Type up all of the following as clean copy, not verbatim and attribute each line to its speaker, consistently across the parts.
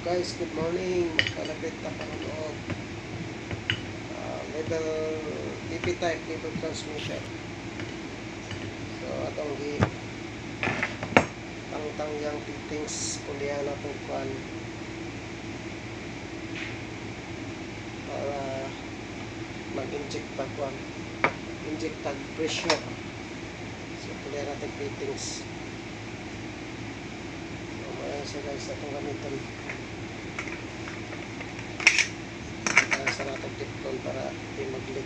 Speaker 1: Guys, good morning. Kalapit na panonood. Level DP type, level transmission. So, atong tangtang yang fittings pulihan natin kuan para mag-inject tag kuan. Inject tag pressure. So, pulihan natin fittings. So, mayan siya guys, atong gamitin. Sa natong tipton para di mag-leak.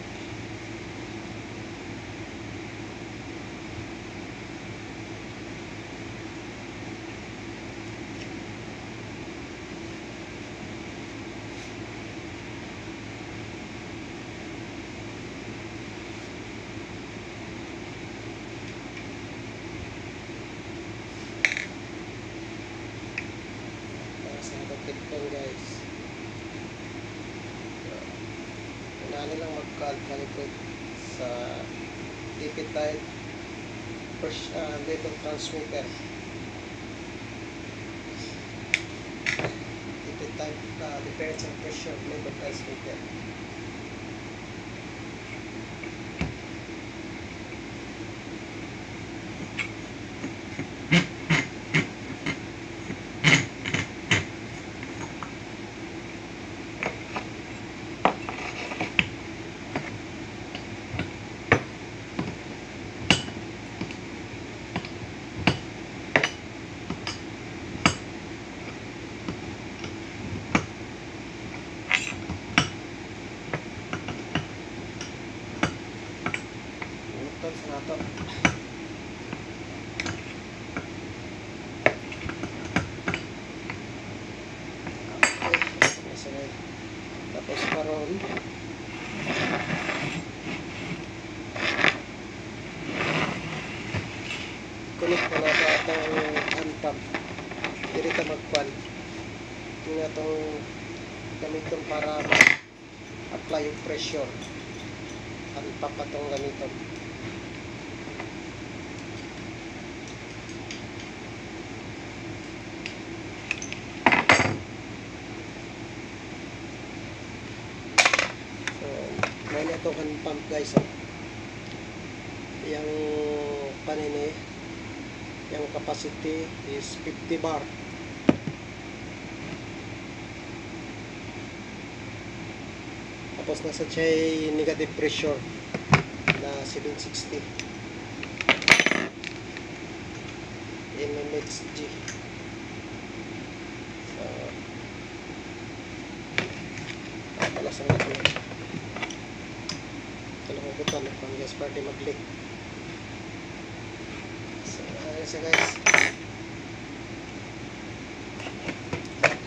Speaker 1: Sa natong tipton guys. Ano lang mag-calibrate sa DP type level transmitter. DP type differential pressure level transmitter. Sa nato. Okay. Tapos karon connect ko na ba itong hand pump. Dili ka magkuhan. Yung itong gamiton para apply yung pressure. Hand pump itong gamiton. May na itong hand pump guys. Yung panini, yung capacity is 50 bar. Tapos nasa siya negative pressure na 760 mmHg. So, palasan natin. Butan pang gas party mag-leak. So, ayun siya guys.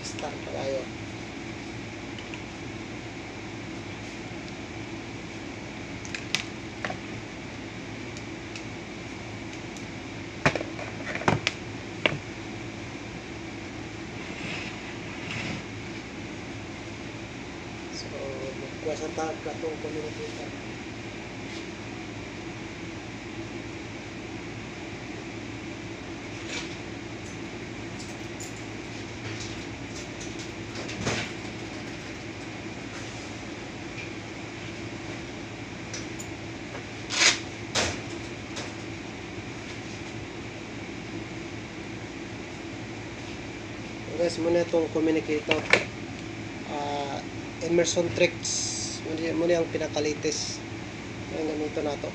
Speaker 1: Start pa tayo. So, magkuha sa tag katong communicator. Guys, muna itong communicator Emerson Tricks muna yung pinakalitis yung gamito na ito.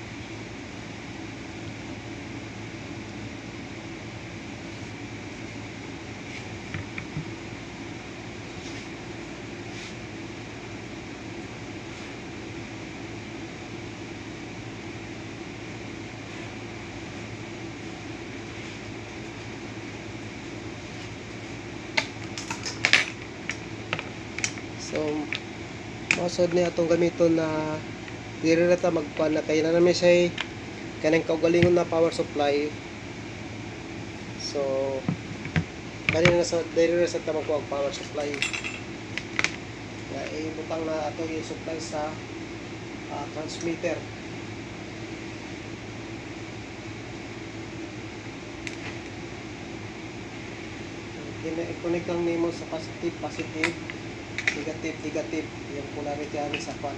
Speaker 1: So, masod niya itong gamiton na diri na ta magpan na kaya na namin siya kanang kaugalingon na power supply. So, diri na sa ta magkuha ang power supply na ibutang na ato i-supply sa transmitter. i-connect lang nimo sa positive, positive, negative, negative. Yung polarity ani sa kwan.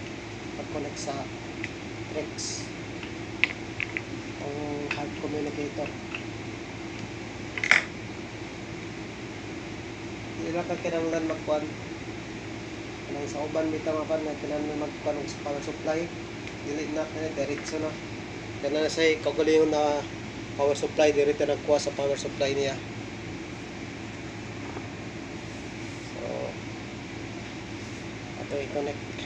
Speaker 1: Pag-connect sa Trex. Ang hard communicator. Dila ka kinahanglan magkuan. Nang sa uban bitaw nga na kinahanglan magkuan sa power supply. Dili na diretso na. Kana na say kaugalingon na power supply diretso nagkuha sa power supply niya. So ato i-connect.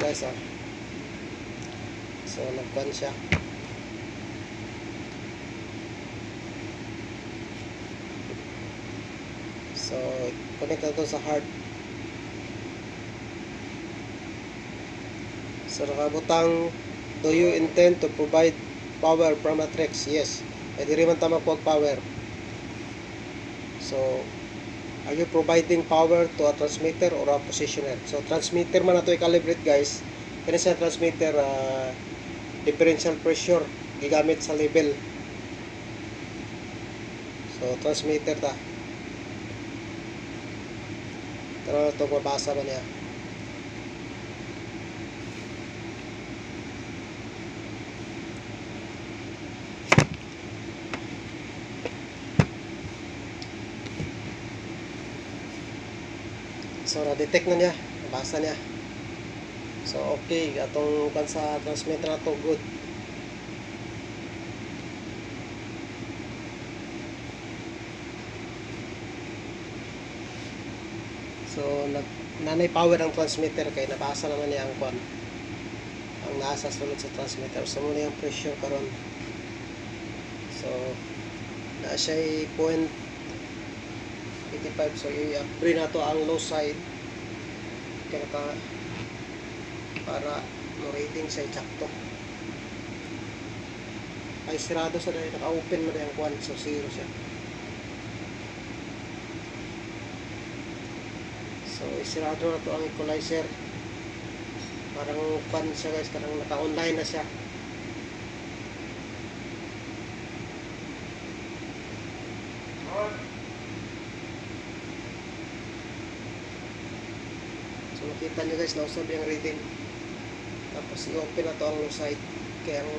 Speaker 1: Guys, so nagkuhan siya. So connect na ito sa hard. So nakabutang, do you intend to provide power from a Trex? Yes. Pwede rin man tama po power. So are you providing power to a transmitter or a positioner? So transmitter man na ito i-calibrate guys. Kaya siya transmitter differential pressure gigamit sa level. So transmitter ta. Pero ito mabasa ba niya? So na-detect na niya, nabasa niya. So okay, atong kan sa transmitter na to good. So nanay power ang transmitter kay nabasa naman niya ang kwan. Ang nasa sulod sa transmitter. So muna yung pressure karon. So na siya 0.85. So i-upgrade na to ang low side. Kaya para mo rating sa eksakto. Ay sirado sa dahil naka-open mo na yung kwan. So zero siya. So isirado na to ang equalizer. Parang kwan siya guys, parang naka-online na siya. So makita nyo guys, nausab yung reading. Tapos i-open na to ang low side. Kaya ang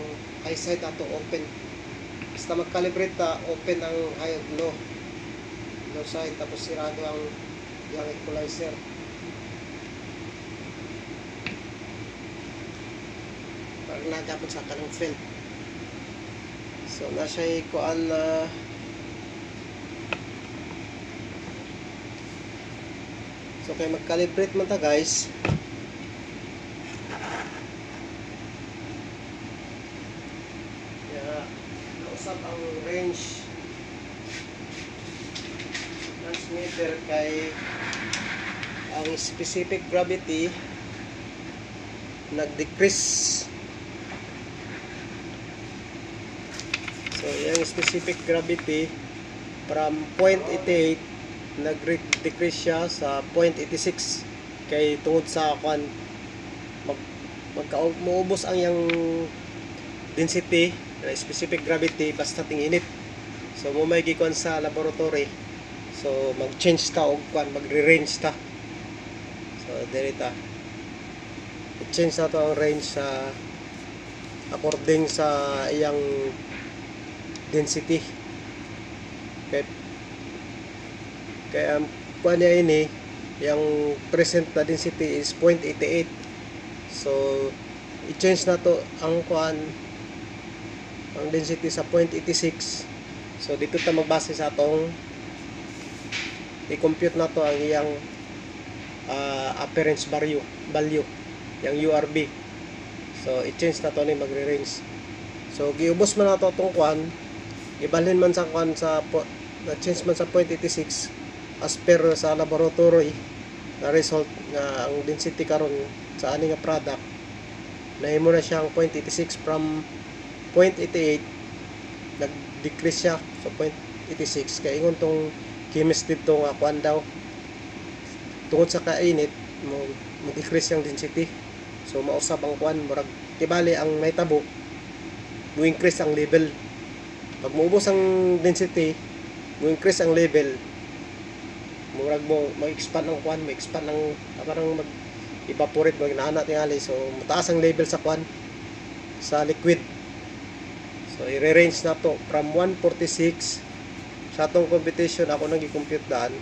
Speaker 1: high side na to open. Basta mag-calibrate ta, open ang high at low side. Tapos sirado ang yung equalizer. Parang nagapon sa kanang field. So nasa ikuan na so kaya mag-calibrate man ta guys. Kaya nausap ang range transmitter kay ang specific gravity nag-decrease. So yung specific gravity from 0.88 nag-decrease siya sa 0.86 kay tungod sa kwan maubos ang yung density na specific gravity basta ting init. So mo may gikon sa laboratory. So mag-change ta og kwan, magre-range ta. So direta i-change na to ang range sa according sa iyang density. Kaya kwan niya ini yung present na density is 0.88. So i-change na to ang kwan ang density sa 0.86. So dito ta magbase sa atong i-compute na to ang iyang appearance value yung URB. So i-change na to ni magre-range. So giubos man na to itong kwan, ibalhin man sa kwan sa na-change man sa 0.86 as per sa laboratory na result nga ang density karon sa ani nga product nahimo na siyang 0.86 from 0.88 nag-decrease siya sa 0.86 kaya ingon tong chemist dito nga kwan daw tungod sa kainit mo decrease yung density. So mausab ang kwan murag tibali ang may tabo mo increase ang level Pag maubos ang density, mo increase ang level, murag mo mag-expand ang kwan, mag-expand ang parang mag-evaporate, mag-naana tingali. So mataas ang level sa kwan, sa liquid. So i-range na to from 146 sa atong competition. Ako nang i-compute daan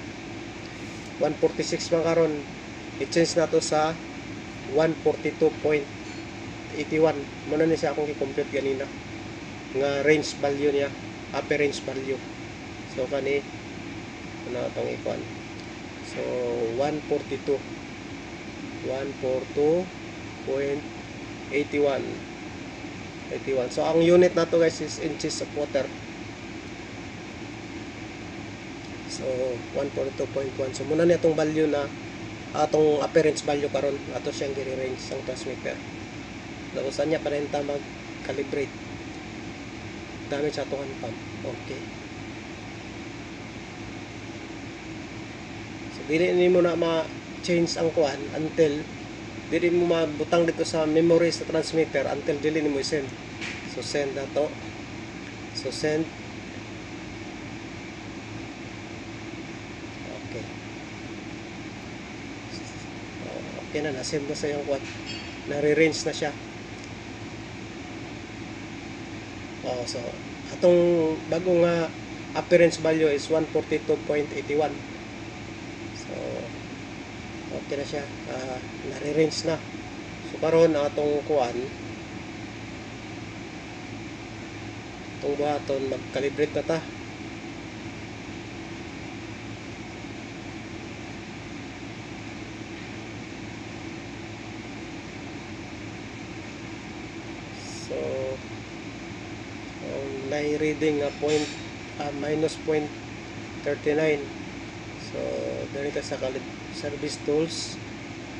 Speaker 1: 146 man karon, i-change na to sa 142.81. Muna ni siya akong i-compute ganina nga range value niya, upper range value. So kani ano atong ikuan, so 142.81. So ang unit na to guys is inches of water. So 142.1. So muna ni atong value na atong appearance value karon, ato siyang gire-range sang transmitter. Tapos anya pa rin ta mag-calibrate gamit sa atong pump. Okay. So dili nimo na ma-change ang kuan until dili mo mabutang dito sa memory sa transmitter until dili nimo i-send. So send na to. So send. Okay. Okay na, na-send na sa yung kuan. Nare-range na siya. So atong bagong appearance value is 142.81. So okay na siya, nare-range na. So karon atong kuan, itong buhaton, mag-calibrate na ta. So may reading minus 0.39. So dito sa service tools,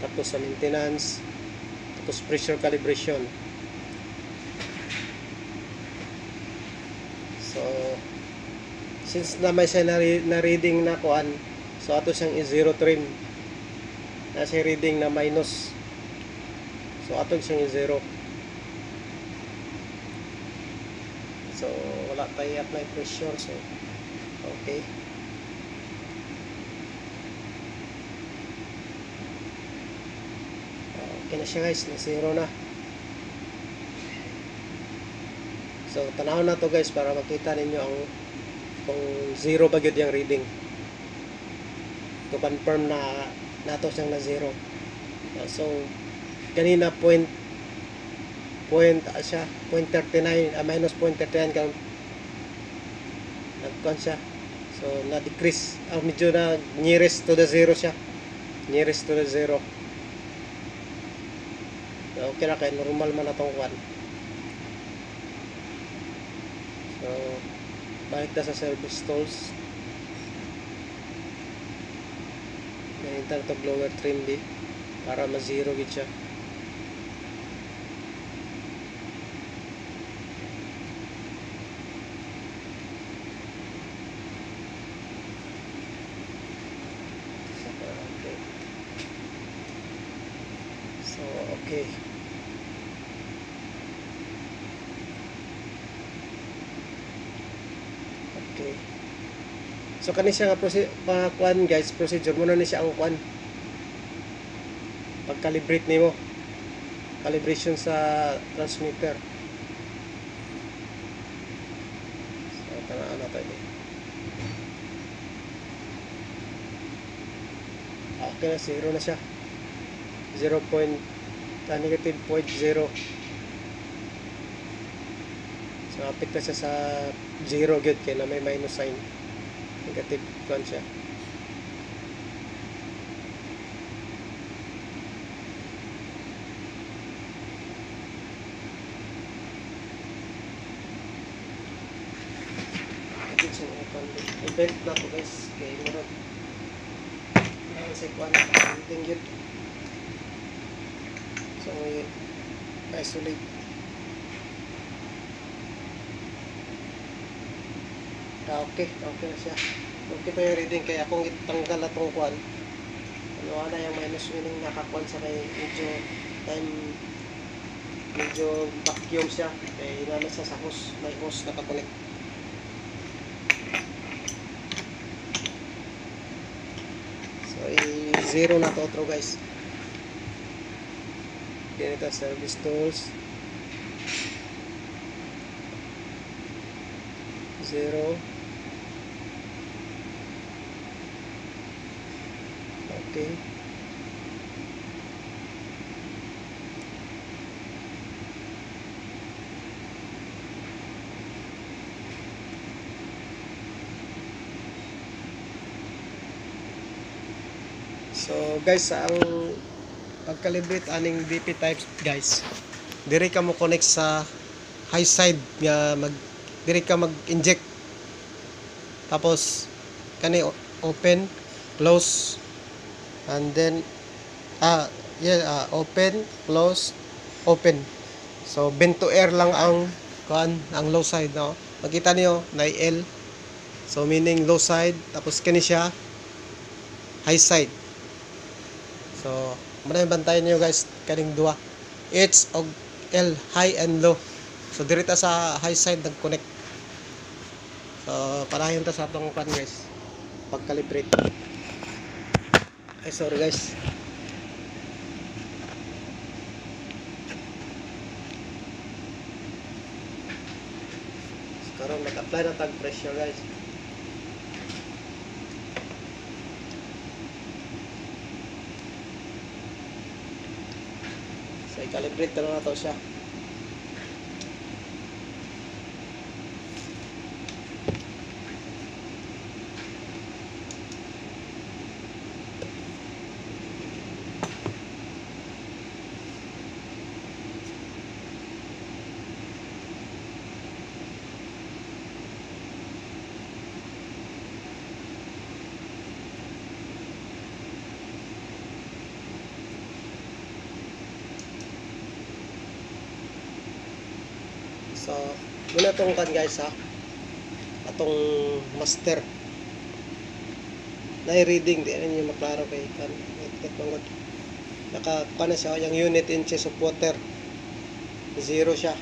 Speaker 1: tapos sa maintenance, tapos pressure calibration. So since na may siya na reading na kuan, so ato siyang i-zero trim. Na siya reading na minus, so ato siyang i-zero. So wala tayo apply pressure. So okay. Okay na siya guys, na zero na. So tanaw na to guys para makita ninyo ang kung zero ba gyud yung reading, to confirm na nato siyang na zero. So kanina siya 0.39, minus 0.39 kan nagkuan siya. So na decrease, medyo na nearest to the zero siya, nearest to the zero. So okay na, kay normal man atong kuan. So balik na sa service tools, nahintan to blower trim B para ma-zero gid siya. So okay. Okay. So kani siya nga kuan guys, procedure muna ni siya ang kuan. Pag-calibrate nimo, calibration sa transmitter. So tanaan na tayo. Okay na, zero na siya. Negative 0.0. So apit na siya sa zero gyud kay na may minus sign. Negative kuan siya. Event na to guys, kay murag ang sekwan painting yun. So isolate. Okay na siya. Okay pa yung reading, kaya akong itanggal na itong kuan. Ano na yung minus meaning nakakuan sa kay medyo vacuum siya. Kaya namin sa hose, may hose nakakonect. zero na to outro guys. Ganito service tools. 0. Okay. So guys, ang pag-calibrate aning DP types guys, dire ka mo connect sa high side nga dire ka mag-inject, tapos kani open, close, and then open, close, open. So vent to air lang ang low side, no? Makita niyo na L, so meaning low side, tapos kani siya high side. So manay bantayan niyo guys kaning duha, H og L, high and low. So direta sa high side nag-connect. So parahin ta sa atong pan guys pag-calibrate. Ay sorry guys. Karon nag-apply na tag pressure guys. So i-calibrate na to siya. So, muna itong kan guys ha, atong master na reading di ano yung maklaro kay kan itong naka na siya yung unit inches of water, 0 siya.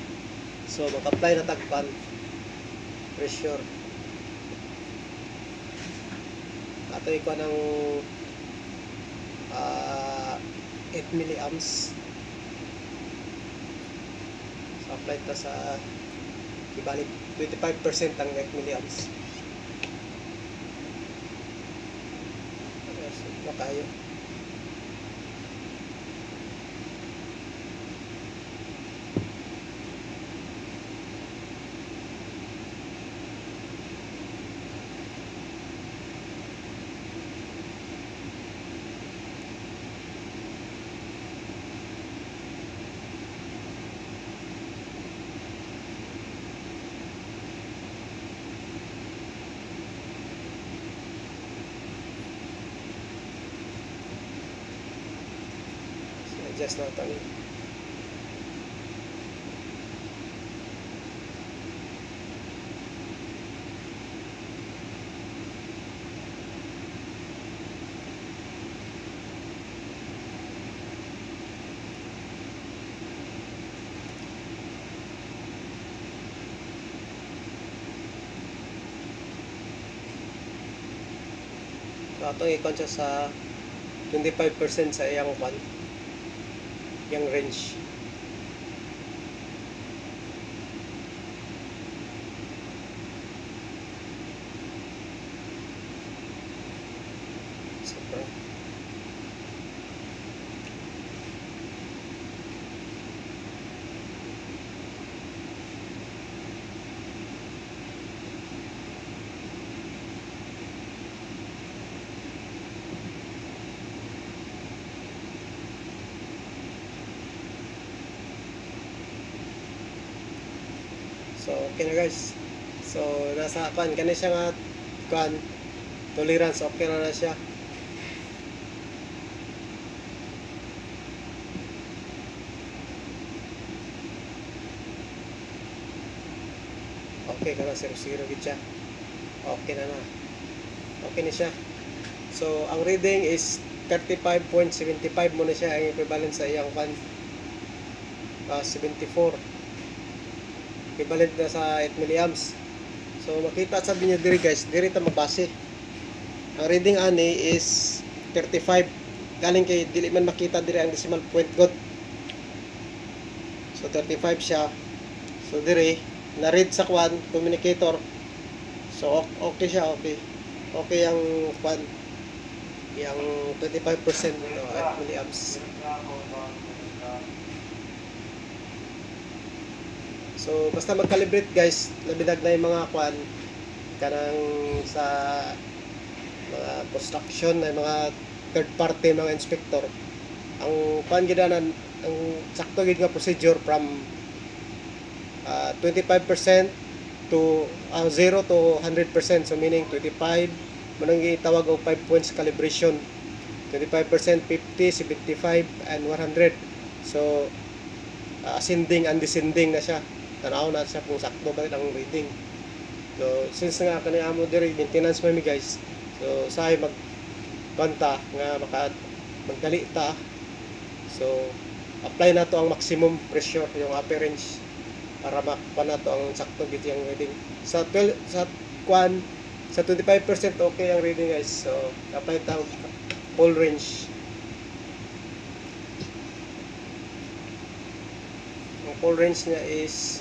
Speaker 1: So mag-apply na tagpan pressure ato iko ng 8 milliamps. So apply ta sa ibalik 25% ang 8 milliamps. Makayo. Adjust na ito. So ito i-count siya sa 25% sa iyang pan yung range. Super. So okay na guys. So nasa kan kani siya nga kan tolerance, okay na siya. Okay ka na 0 gid siya. Okay na. Okay na siya. So ang reading is 35.75 mo na siya, ang equivalent sa iyang kan 74. Equivalent na sa 8 milliamps. So makita sa niyo diri guys, diri ta mabase. Ang reading ani is 35 galing kay dili man makita dire ang decimal point god. So 35 siya. So dire na read sa kwan communicator. So okay siya, okay. Okay ang kwan yang 25% milliamps. So basta mag-calibrate guys, labidag na yung mga kwan kanang sa mga construction na mga third party mga inspector. Ang kwan gidanan ang sakto gid nga procedure from 25% to 0 to 100%, so meaning 25 manang gitawag og 5 points calibration, 25%, 50, 75 and 100. So ascending and descending na siya, tanaw na siya kung sakto ba ang reading. So since nga kani amo diri maintenance man mi guys, so saay magbanta nga magdali ta, so apply na to ang maximum pressure, yung upper range, para makuha na to ang sakto gid yung reading. Sa 25% okay ang reading guys. So apply ta full range. Ang full range niya is,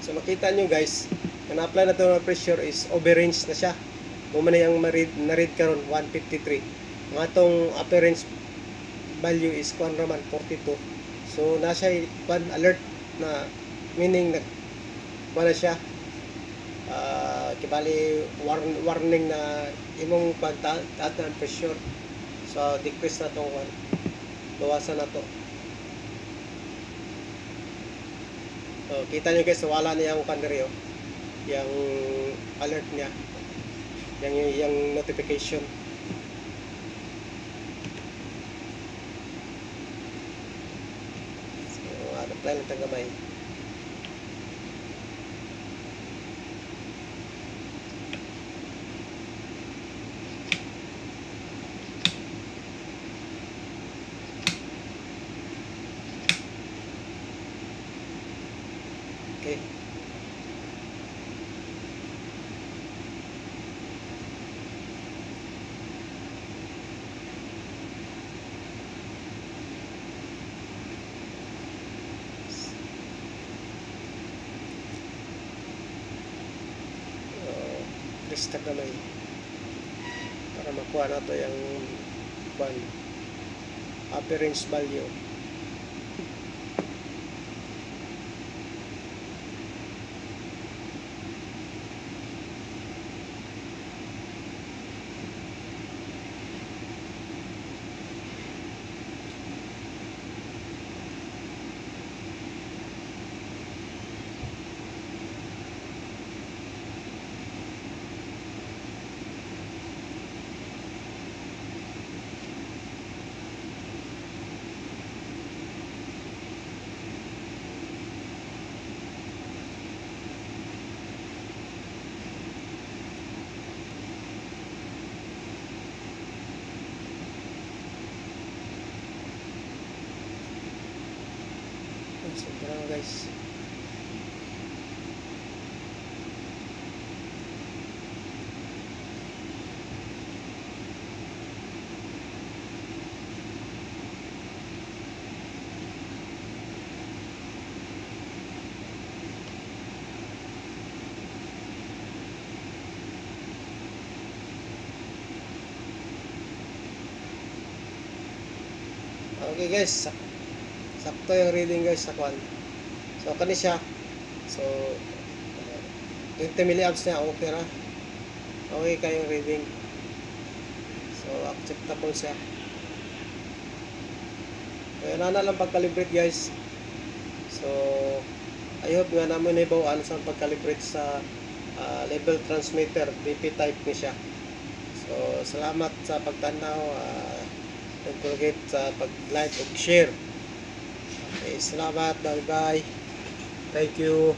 Speaker 1: so makita nyo guys, na apply na to ng pressure is over range na siya. Kung man yung na-read karon 153. Ang atong upper range value is kuan raman 42. So nasa kuan alert na, meaning kuan na siya kibali warning na imong pagtaas ng pressure. So decrease na tong kuan, bawasan na to. So kita nyo guys, wala na yung kuan diri, yung alert niya, yung notification. Apply lang tang gamay. Okay. Krista gamay para makuha na to yung upper range value. So tara guys, okay guys, sakto yung reading guys sa kwan. So kani siya, so 20 milliamps na okay ra, okay kayong reading, so acceptable siya. Kaya na lang pag-calibrate guys. So I hope nga naman nabawaan sa pag-calibrate sa level transmitter, BP type ni siya. So salamat sa pagtanaw, don't forget sa pag-like and share. Okay, salamat, bye bye, thank you.